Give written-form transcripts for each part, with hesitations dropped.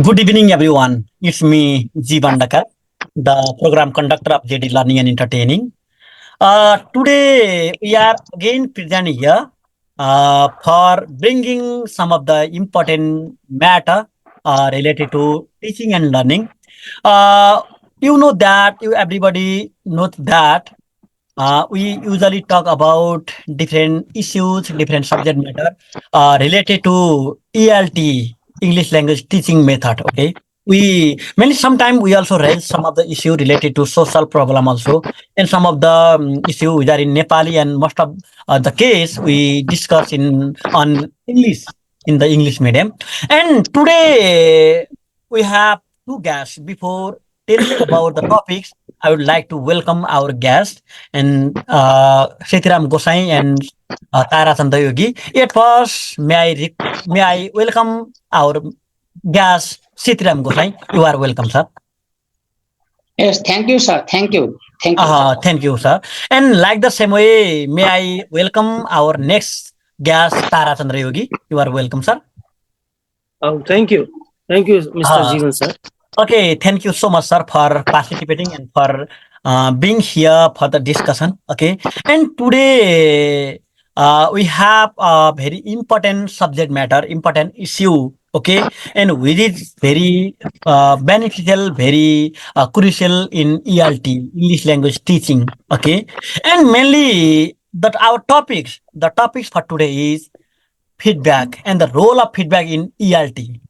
Good evening, everyone. It's me, Jivan, the program conductor of JD Learning and Entertaining. Today, we are again present here for bringing some of the important matter related to teaching and learning. Uh, everybody knows that we usually talk about different issues, different subject matter related to ELT, English language teaching method. Okay, we many sometimes we also raise some of the issue related to social problem also, and some of the issue which are in Nepali, and most of the case we discuss in on English in the English medium. And today we have two guests. Before telling about the topics, I would like to welcome our guest and Setiram Gosai and Tara Chandra Yogi. At first, may I welcome our guest Setiram Gosai. You are welcome, sir. Yes, thank you, sir. Thank you. Thank you. Thank you, sir. And like the same way, may I welcome our next guest Tara Chandra Yogi. You are welcome, sir. Oh, thank you. Thank you, Mr. Uh, Jivan, sir. Okay, thank you so much, sir, for participating and for being here for the discussion. Okay, and today we have a very important subject matter, important issue. Okay, and which is very beneficial, very crucial in ELT, English language teaching. Okay, and mainly that our the topics for today is feedback and the role of feedback in ELT.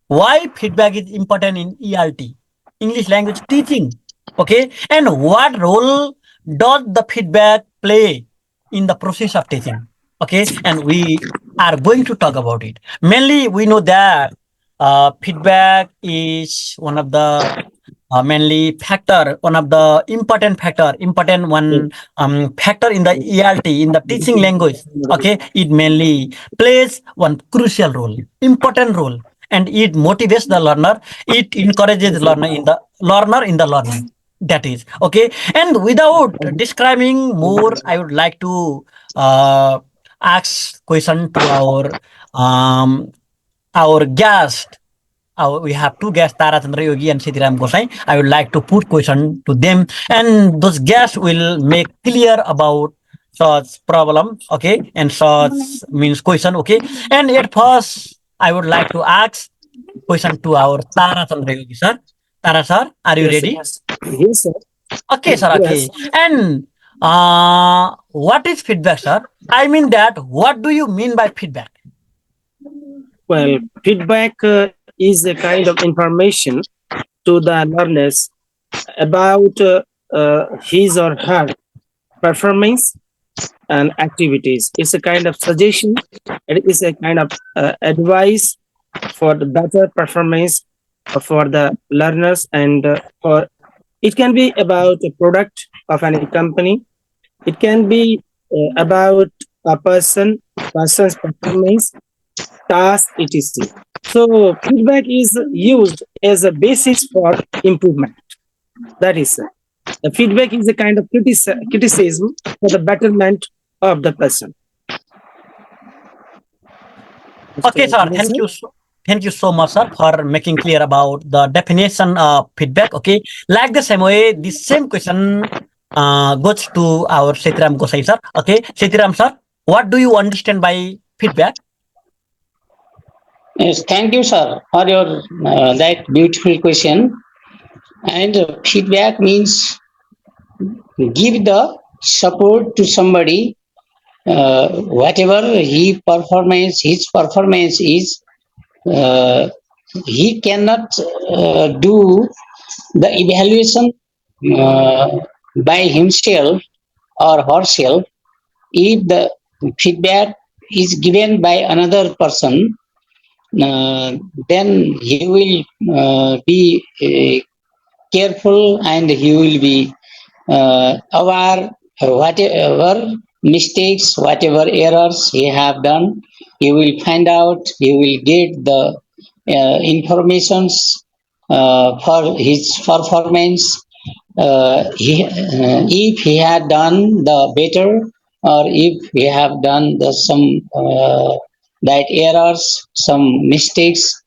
Why feedback is important in ELT, English language teaching. Okay, and what role does the feedback play in the process of teaching? Okay, and we are going to talk about it. Mainly, we know that feedback is one of the mainly factor, one of the important one factor in the ELT, in the teaching language. Okay, it mainly plays one crucial role, important role, and it motivates the learner. It encourages the learner in the learning. That is okay. And without describing more, I would like to uh, ask question to um, our guest. We have two guests, Tara Chandra Yogi and Setiram Gosai. I would like to put question to them, and those guests will make clear about such problem. Okay, and such means question. Okay, and at first, I would like to ask question to our Tara Chandra Yogi, sir. Tara, sir, are you Yes, ready? yes. Yes, sir. Okay, sir. Okay, Yes. and what is feedback, sir? I mean that. What do you mean by feedback? Well, feedback is a kind of information to the learners about his or her performance and activities. It's a kind of suggestion. It is a kind of advice for the better performance for the learners, and for it can be about a product of any company. It can be about a person's performance, task, etc. So feedback is used as a basis for improvement. That is, the feedback is a kind of criticism for the betterment of the person. Okay, sir. Jivan, Thank sir? you. Thank you so much, sir, for making clear about the definition of feedback. Okay, like the same way, the same question goes to our Setiram Gosai, sir. Okay, Setiram, sir, what do you understand by feedback? Yes, thank you, sir, for your that beautiful question. And feedback means give the support to somebody, whatever his performance is. Uh, he cannot do the evaluation uh, by himself or herself. If the feedback is given by another person, uh, then he will be careful, and he will be aware whatever mistakes, whatever errors he have done. He will find out. He will get the informations for his performance. If he had done the better, or if we have done the some that errors, some mistakes,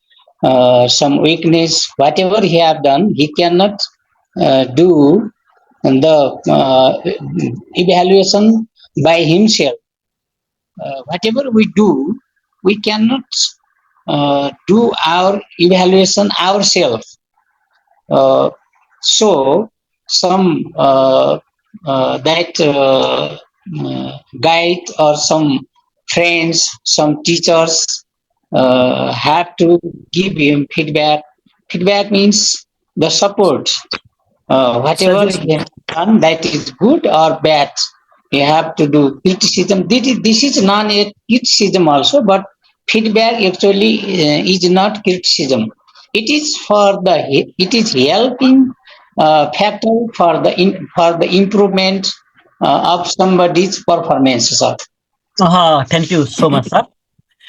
some weakness, whatever he have done, he cannot do the evaluation by himself. Whatever we do, we cannot do our evaluation ourselves. So some that guide or some friends, some teachers have to give him feedback. Feedback means the support. Whatever he Suggestion. has done, that is good or bad. You have to do criticism. This is not a criticism also, but feedback actually is not criticism. It is for the it is helping factor for the improvement of somebody's performance, sir. Thank you so much, sir.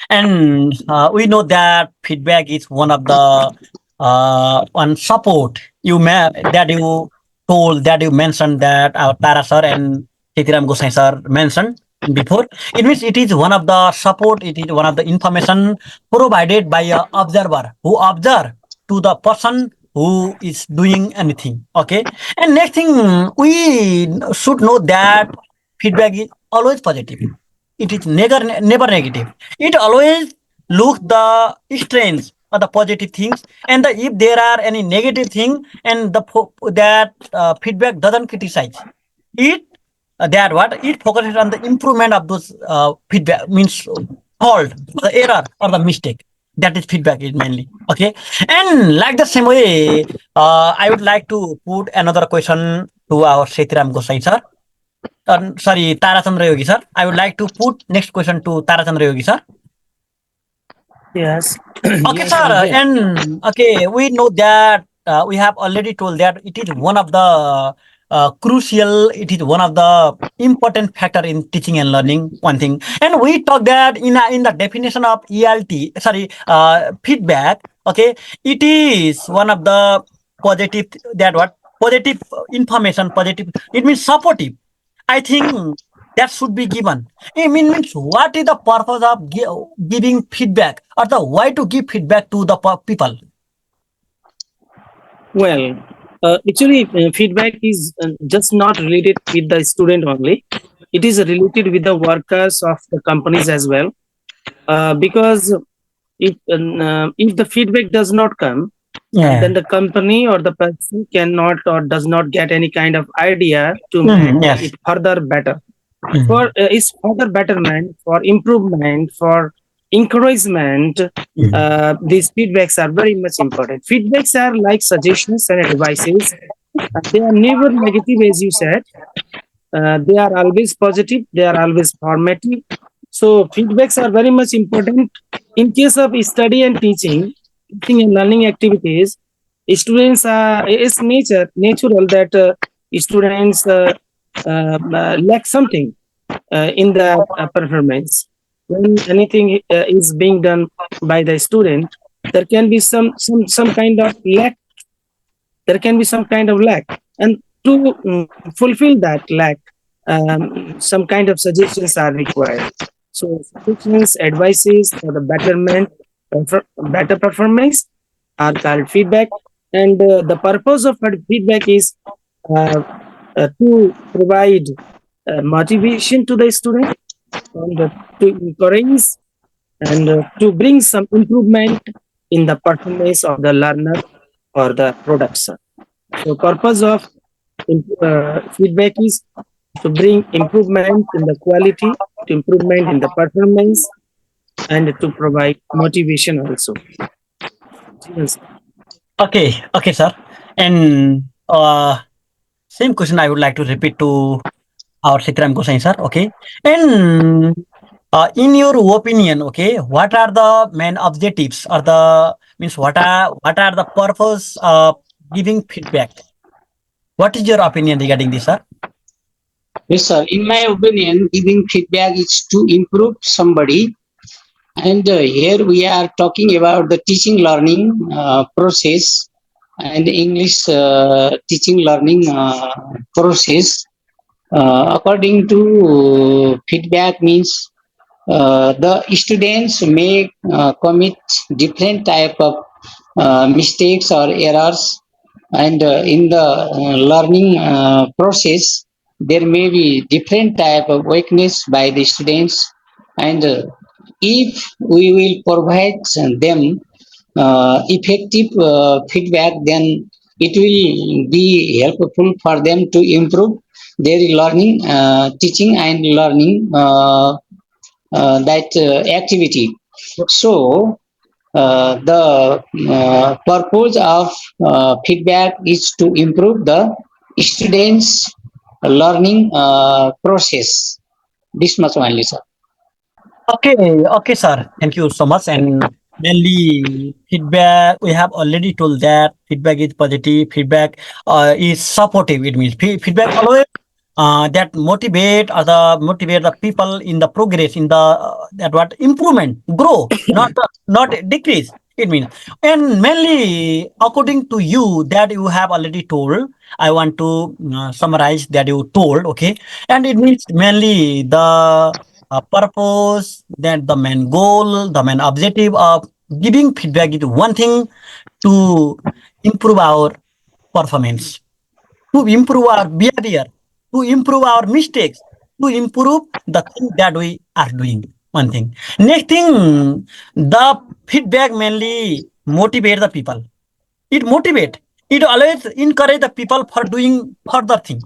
And we know that feedback is one of the one support that you told that you mentioned that our Tara sir and Setiram Gosai sir mentioned before. It means it is one of the support. It is one of the information provided by a observer who observe to the person who is doing anything. Okay. And next thing we should know that feedback is always positive. It is never negative. It always look the strengths or the positive things, and if there are any negative thing, and that feedback doesn't criticize it, that what it focuses on the improvement of those feedback means fault, the error or the mistake. That is feedback is mainly okay. And like the same way, I would like to put another question to our Setiram Gosai sir. Sorry, Tarachandra Yogi sir. I would like to put next question to Tarachandra Yogi sir. Yes. Okay, Yes, sir. I'm here. And okay, we know that we have already told that it is one of the crucial. It is one of the important factor in teaching and learning. One thing, and we talk that in the definition of ELT. Sorry, feedback. Okay, it is one of the positive that what positive information. Positive. It means supportive. I think that should be given. I means what is the purpose of giving feedback or the why to give feedback to the people? Well, actually, feedback is just not related with the student only. It is related with the workers of the companies as well. Because if the feedback does not come, Yeah. then the company or the person cannot or does not get any kind of idea to make Yes. it further better. Mhm. For is further betterment, for improvement, for encouragement, these feedbacks are very much important. Feedbacks are like suggestions and advices. They are never negative, as you said. They are always positive. They are always formative. So feedbacks are very much important in case of study and teaching and learning activities. Students are it's natural that students lack something in the performance. When anything is being done by the student, there can be some kind of lack. There can be some kind of lack, and to fulfill that lack, some kind of suggestions are required. So suggestions, advices for the betterment, better performance are called feedback, and the purpose of feedback is uh, to provide motivation to the student and to encourage and to bring some improvement in the performance of the learner or the production. So purpose of feedback is to bring improvement in the quality, to improvement in the performance, and to provide motivation also. Yes. Okay, sir. And same question I would like to repeat to our Sitram Gosai sir. Okay, and in your opinion, okay, what are the main objectives or the means what are the purpose of giving feedback? What is your opinion regarding this, sir? Yes, sir. In my opinion, giving feedback is to improve somebody. And here we are talking about the teaching learning process and English teaching learning process. According to feedback means the students may commit different type of mistakes or errors, and in the learning process there may be different type of weakness by the students, and if we will provide them effective feedback, then it will be helpful for them to improve their learning, teaching and learning that activity. So the purpose of feedback is to improve the students' learning process. This much only, sir. Okay, okay, sir. Thank you so much. And mainly feedback, we have already told that feedback is positive, feedback is supportive. It means feedback always that motivate the people in the progress, in the that what improvement, grow, not decrease. It means, and mainly according to you that you have already told, I want to summarize that you told. Okay, and it means mainly the purpose, then the main goal, the main objective of giving feedback is one thing to improve our performance, to improve our behavior, to improve our mistakes, to improve the thing that we are doing. One thing. Next thing, the feedback mainly motivate the people. It motivate. It always encourage the people for doing further thing,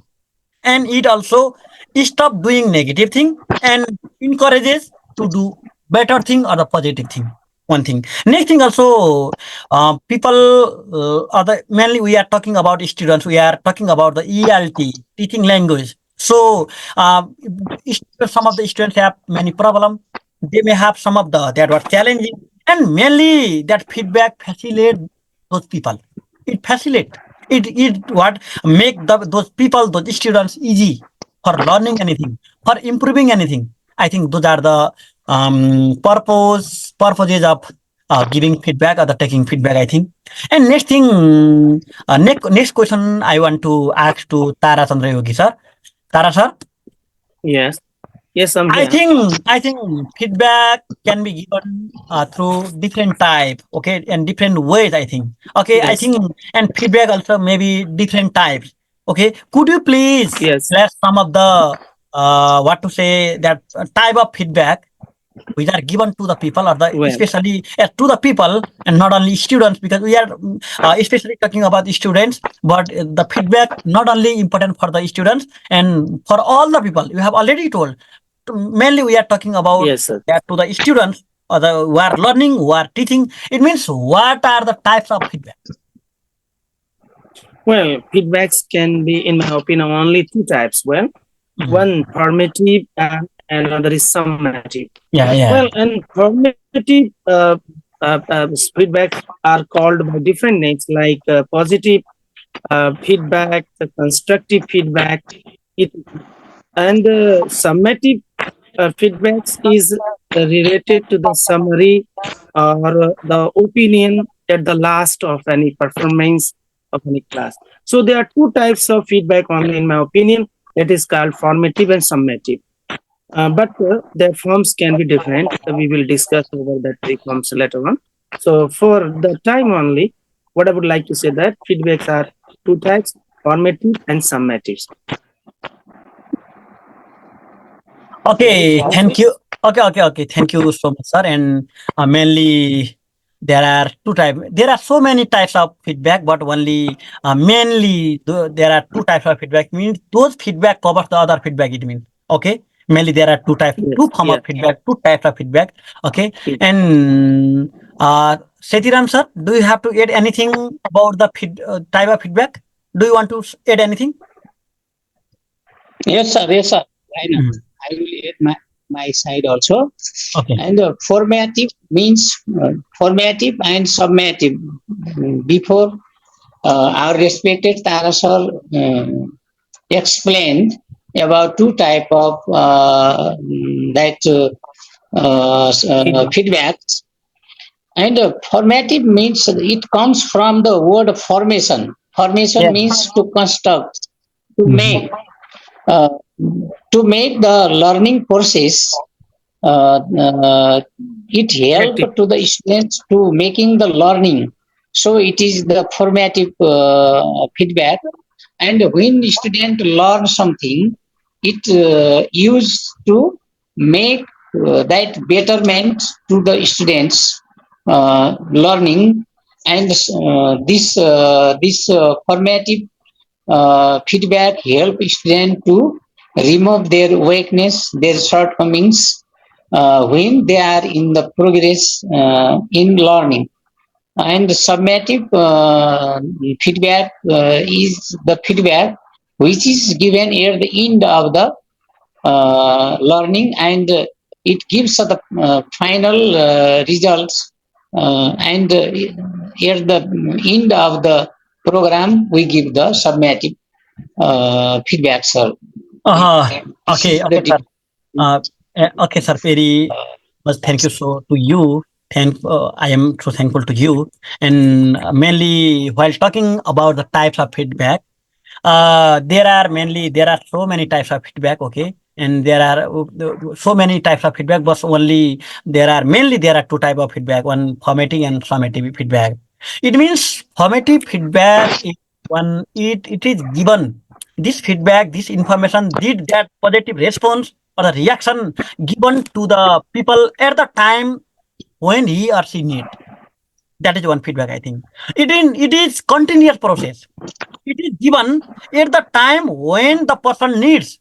and it also stop doing negative thing and encourages to do better thing or the positive thing. One thing. Next thing also, people other mainly we are talking about students. We are talking about the ELT, teaching language. So some of the students have many problem. They may have some of the that were challenging, and mainly that feedback facilitate those people. It facilitate. It what make those people, those students easy for learning anything, for improving anything. I think those are the purposes of giving feedback or the taking feedback, I think. And next thing, next question I want to ask to Tara Chandra Yogi sir. Tara sir, Yes. Yes, I'm I here. think I think feedback can be given through different type, okay, and different ways. I think, okay, I Yes. think, and feedback also maybe different types. Okay, could you please Yes. list some of the what to say that type of feedback which are given to the people, or the Well, especially to the people and not only students, because we are especially talking about the students, but the feedback not only important for the students and for all the people. You have already told. Mainly we are talking about yes, sir. that to the students or the who are learning, who are teaching. It means what are the types of feedback? Well, feedbacks can be, in my opinion, only two types. Well, Mhm. one formative and another is summative. Yeah, Well, yeah. and formative feedbacks are called by different names like positive feedback, constructive feedback, it, and summative feedbacks is related to the summary or the opinion at the last of any performance of any class. So there are two types of feedback only, in my opinion. That is called formative and summative. But their forms can be different. We will discuss over that three forms later on. So for the time only, what I would like to say that feedbacks are two types: formative and summatives. Okay, thank you. Okay. Thank you so much, sir. And mainly there are two types. There are so many types of feedback, but only mainly there are two types of feedback. Means those feedback covers the other feedback. It means okay. Mainly there are two types, Yes, two form yeah, of feedback, two types of feedback. Okay, yes. and Setiram sir, do you have to add anything about the type of feedback? Do you want to add anything? Yes, sir. Yes, sir. Why not? Mhm. I will add my side also. Okay. And formative means formative and summative. Before our respected Tara sir explained about two type of that Feedback. feedbacks. And formative means it comes from the word formation. Formation Yeah. means to construct, to Mhm. uh, make the learning process. Uh, uh, it Effective. help to the students to making the learning. So it is the formative feedback. And when student learn something, it used to make that betterment to the students learning. And this formative feedback help students to remove their weakness, their shortcomings when they are in the progress in learning. And summative feedback is the feedback which is given at the end of the learning, and it gives us the final results. And at the end of the program, we give the summative feedback, sir. This Okay, is the okay, sir. Okay, sir. Very much thank you so to you. I am so thankful to you. And mainly while talking about the types of feedback, there are so many types of feedback. Okay, and there are so many types of feedback, but only there are two type of feedback: one formative and summative feedback. It means formative feedback is one it is given this feedback, this information, did that positive response or the reaction given to the people at the time when he or she need. That is one feedback, I think. It is continuous process. It is given at the time when the person needs.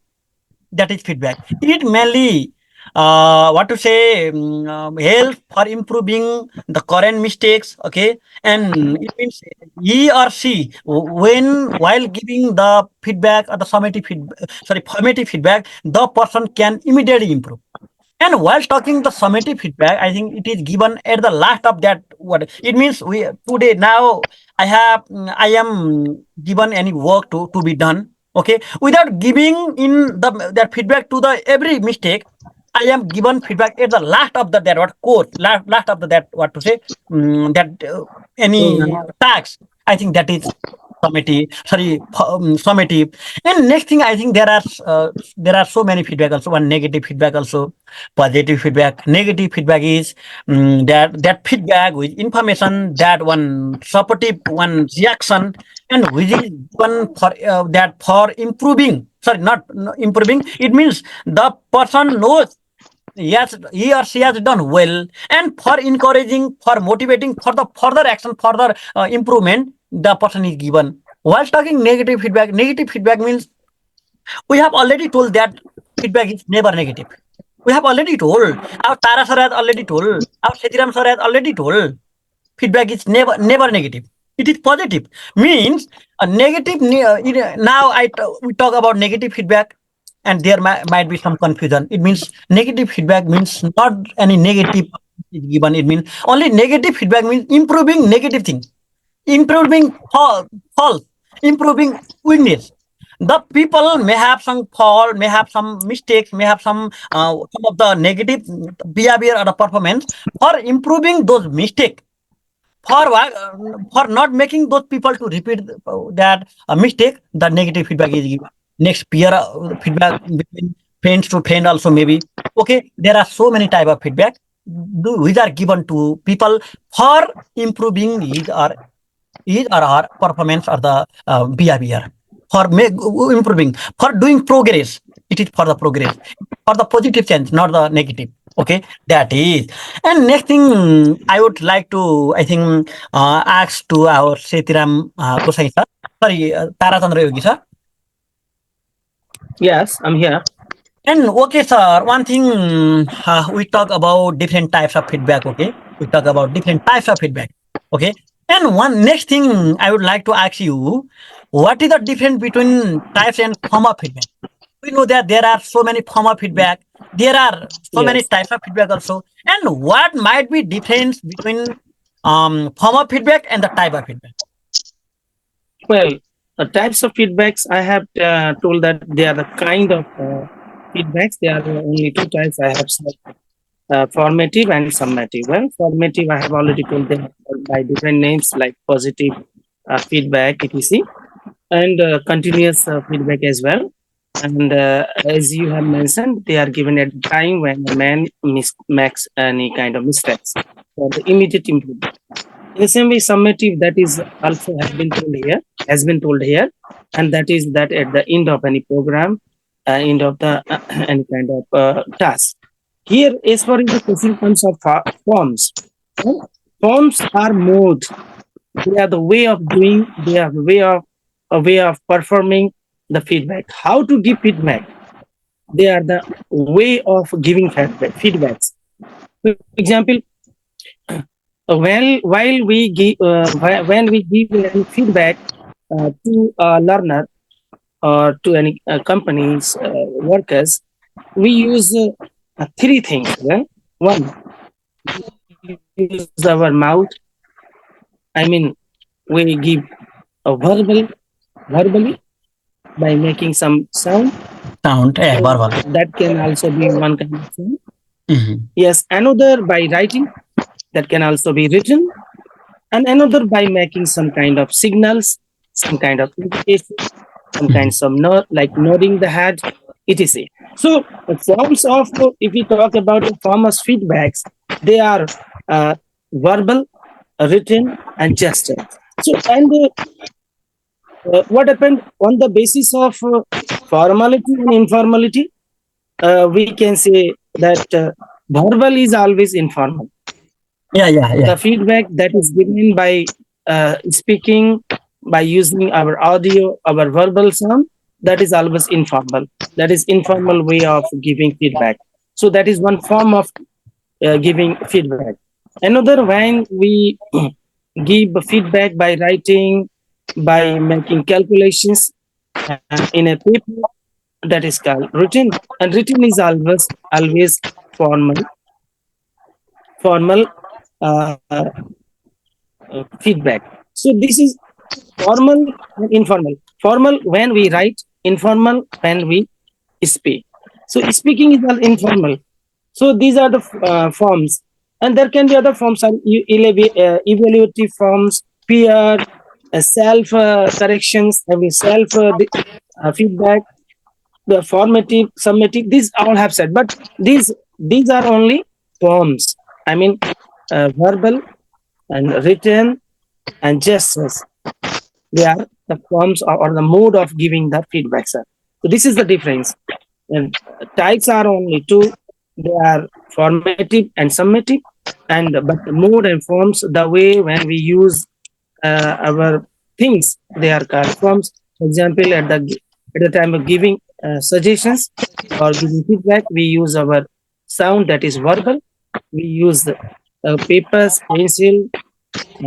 That is feedback. It mainly what to say help for improving the current mistakes. Okay, and it means he or she when while giving the feedback or the formative feedback, the person can immediately improve. And while talking the summative feedback, I think it is given at the last of that. What it means, we today now I am given any work to be done. Okay, without giving in the that feedback to the every mistake, I am given feedback at the last of the that what code last of the that what to say that any Mm, tax. I think that is summative. And next thing, I think there are so many feedback also. One negative feedback also, positive feedback. Negative feedback is that feedback with information, that one supportive one reaction, and which is one for that for improving. Sorry, not improving. It means the person knows yes he or she has done well, and for encouraging, for motivating for the further action, further improvement, the person is given. While talking negative feedback means we have already told that feedback is never negative. We have already told. Our Tara sir has already told. Our Setiram sir has already told. Feedback is never negative. It is positive. Means a negative. Now we talk about negative feedback, and there might be some confusion. It means negative feedback means not any negative is given. It means only negative feedback means improving negative thing, improving fault, improving weakness. The people may have some fault, may have some mistakes, may have some of the negative behavior or the performance. For improving those mistakes, for not making those people to repeat that mistake, the negative feedback is given. Next, peer feedback between friends to friend also maybe. Okay, there are so many type of feedback which are given to people for improving his or her performance or the behavior, for improving, for doing progress. It is for the progress, for the positive change, not the negative. Okay, that is. And next thing I would like to, I think, ask to our Setiram Gosai sir. Sorry, Tara Chandra Yogi sir. yes, I'm here. And okay, sir, one thing we talk about different types of feedback. Okay, we talk about different types of feedback. Okay, and one next thing I would like to ask you, what is the difference between types and form of feedback? We know that there are so many form of feedback. There are so many Yes. types of feedback also. And what might be difference between form of feedback and the type of feedback? Well, the types of feedbacks I have told that they are the kind of feedbacks. There are only two types I have said: formative and summative. Well, formative I have already told them by different names like positive feedback, etc., and continuous feedback as well. And as you have mentioned, they are given at the time when a man makes any kind of mistakes for the immediate improvement. In the same way, summative, that is also has been told here, and that is that at the end of any program, end of the any kind of task. Here, as far as the question comes of forms, uh, forms are mode. They are the way of doing. They are the way of a way of performing the feedback. How to give feedback? They are the way of giving feedbacks. For example, while we give when we give any feedback to a learner or to any companies workers, we use three things. Well, one, we use our mouth. I mean, we give a verbally by making some sound. Sound, So verbal. that can also be one kind of sound. Mhm. Yes, another by writing, that can also be written, and another by making some kind of signals, some kind of indication, some Mhm. kinds of like nodding the head, etc. So the forms of, if we talk about the form of feedbacks, they are uh, verbal, written, and gesture. So, and what happened on the basis of formality and informality, we can say that verbal is always informal. Yeah, yeah, The yeah. feedback that is given by speaking, by using our audio, our verbal sound, that is always informal. That is informal way of giving feedback. So that is one form of giving feedback. Another, when we give feedback by writing, by making calculations in a paper, that is called written. And written is always formal, formal uh, feedback. So this is formal and informal. Formal when we write, informal when we speak. So speaking is all informal. So these are the forms, and there can be other forms, are evaluative forms, peer, self corrections, having self feedback, the formative, summative. These all have said, but these are only forms. I mean, verbal and written and gestures. They are the forms or the mode of giving the feedback, sir. So this is the difference. And types are only two. They are formative and summative, and but the mode and forms, the way when we use our things, they are called forms. For example, at the time of giving suggestions or giving feedback, we use our sound, that is verbal. We use the papers, pencil,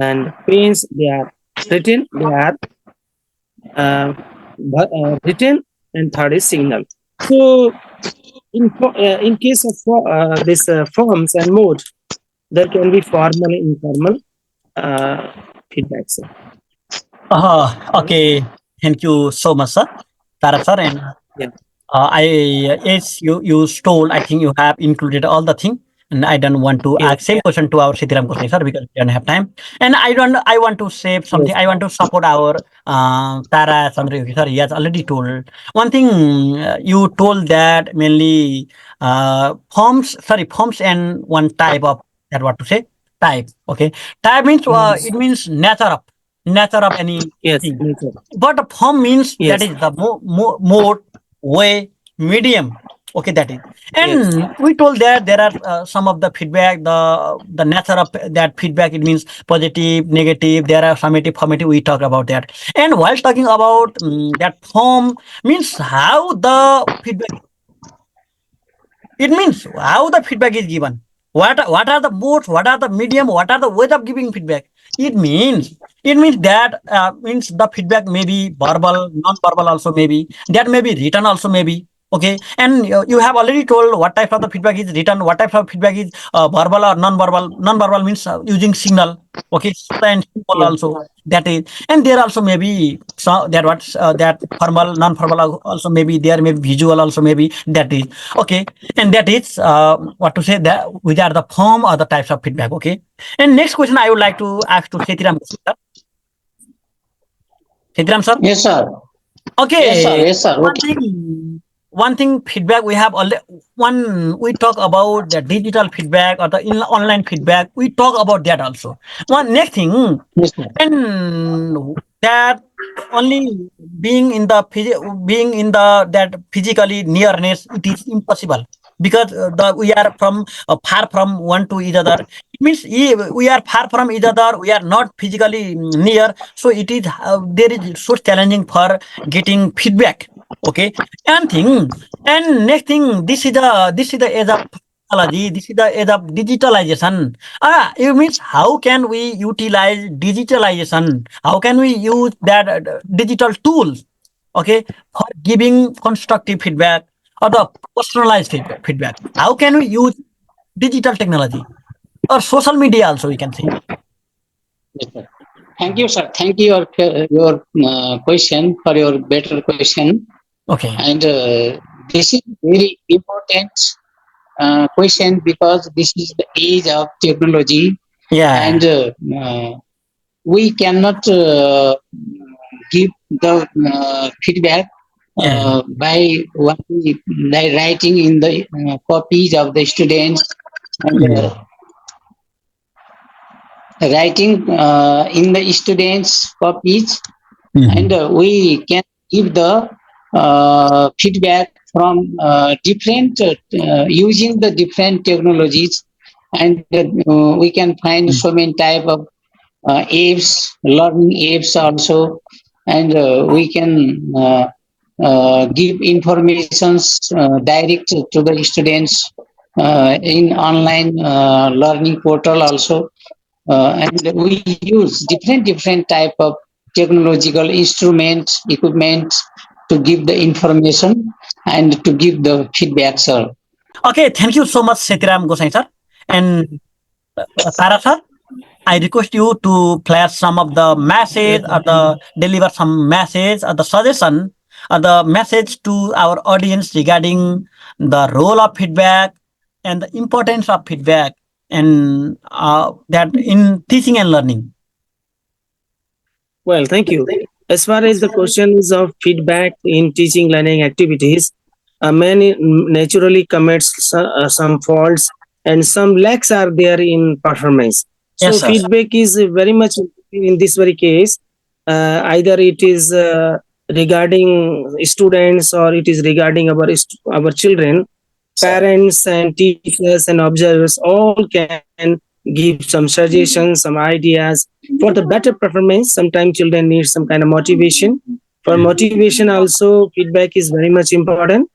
and pens. They are written. They are uh, written, and third is signal. So in case of this forms and mode, there can be formal and informal uh, feedback, sir. Okay. Thank you so much, sir. Tara, sir, and Yeah. I yes, you told. I think you have included all the thing, and I don't want to Yes. ask same question to our Setiram Gosai, sir, because we don't have time. And I don't. I want to say something. Yes. I want to support our Tara Chandra Yogi, sir. He has already told one thing. You told that mainly forms. Sorry, forms and one type of that. What to say? Type. Okay. Type means it Yes. means nature of any Yes. thing. Nature. But the form means that Yes. is the mode, way, medium. Okay, that is. Yes. And we told that there are some of the feedback, the nature of that feedback. It means positive, negative. There are summative, formative. We talk about that. And while talking about that form means how the feedback, it means how the feedback is given. What are the modes? What are the medium? What are the ways of giving feedback? It means that means the feedback may be verbal, non-verbal also maybe. That may be written also maybe. Okay, and you have already told what type of the feedback is written, what type of feedback is verbal or non-verbal. Non-verbal means using signal. Okay, and symbol Yes. also that is, and there also maybe so that what that formal, non-verbal also maybe there may be visual also maybe that is. Okay, and that is what to say that which are the form or the types of feedback. Okay, and next question I would like to ask to Setiram sir. Setiram sir. Yes, sir. Yes, sir. Okay, Yes, sir. one Okay. thing. one thing feedback we have already, one we talk about the digital feedback or the online feedback, we talk about that also. One next thing, Yes, sir. and that only being in the that physically nearness, it is impossible because the we are from far from one to each other. It means we are far from each other, we are not physically near, so it is there is so challenging for getting feedback. Okay, and thing, and next thing, this is the age of technology, this is the age of digitalization. It means how can we utilize digitalization? How can we use that digital tools? Okay, for giving constructive feedback or the personalized feedback. How can we use digital technology or social media also? We can say. Yes, sir. Thank you, sir. Thank you your question for your better question. Okay. And this is very important question because this is the age of technology, and Yeah. we cannot give the feedback Yeah. by writing in the copies of the students, and Mm. writing in the students copies, and Mhm. we can give the feedback from different using the different technologies, and we can find Mm. so many type of apps, learning apps also, and we can give informations direct to the students in online learning portal also, and we use different type of technological instruments, equipment to give the information and to give the feedback, sir. Okay, thank you so much, Setiram Gosai sir. And Tara sir, I request you to flash some of the message or the deliver some message or the suggestion or the message to our audience regarding the role of feedback and the importance of feedback and that in teaching and learning. Well, thank you. As far as the questions of feedback in teaching learning activities, man naturally commits some faults and some lacks are there in performance. Yes, So sir. feedback is very much important in this very case. Either it is regarding students or it is regarding our children. Parents and teachers and observers all can give some suggestions, some ideas for the better performance. Sometimes children need some kind of motivation. For motivation also feedback is very much important.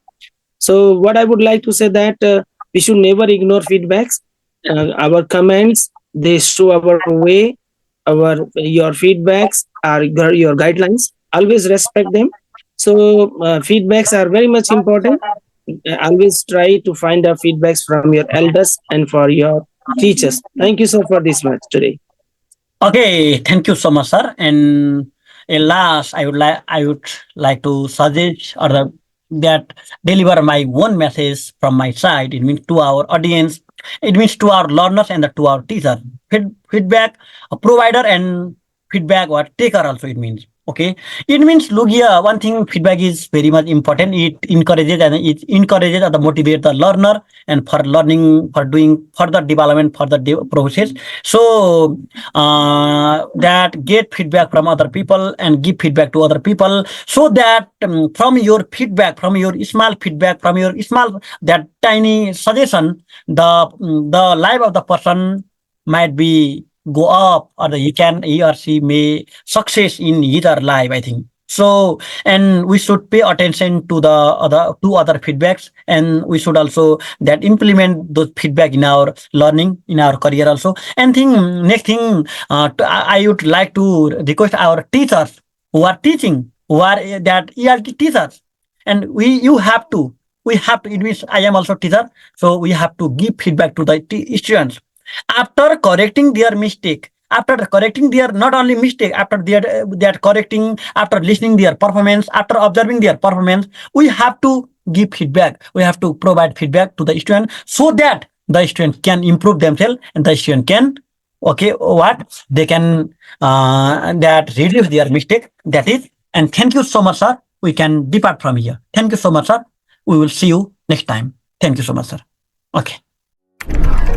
So what I would like to say that we should never ignore feedbacks. Our comments, they show our way. Your feedbacks are your guidelines. Always respect them. So feedbacks are very much important. Always try to find out feedbacks from your elders and for your teachers. Thank you so for this much today. Okay, thank you so much, sir. And last, I would like to suggest or that deliver my one message from my side. It means to our audience. It means to our learners and to our teacher. Feedback a provider and feedback or taker also. It means. Okay, it means look here. One thing feedback is very much important. It encourages or the motivate the learner and for learning for doing further development for the process. So that get feedback from other people and give feedback to other people so that from your feedback, from your small feedback, from your small that tiny suggestion, the life of the person might be go up or he or she may success in his or life, I think so. And we should pay attention to the other feedbacks, and we should also that implement those feedback in our learning in our career also. And thing next thing, I would like to request our teachers who are teaching, who are that ELT teachers, and we have to. It means I am also teacher, so we have to give feedback to the students after correcting their mistake. After correcting their not only mistake, after their correcting, after listening their performance, after observing their performance, we have to give feedback. We have to provide feedback to the student so that the student can improve themselves and the student can okay what they can that reduce their mistake, that is. And thank you so much, sir. We can depart from here. Thank you so much, sir. We will see you next time. Thank you so much, sir. Okay.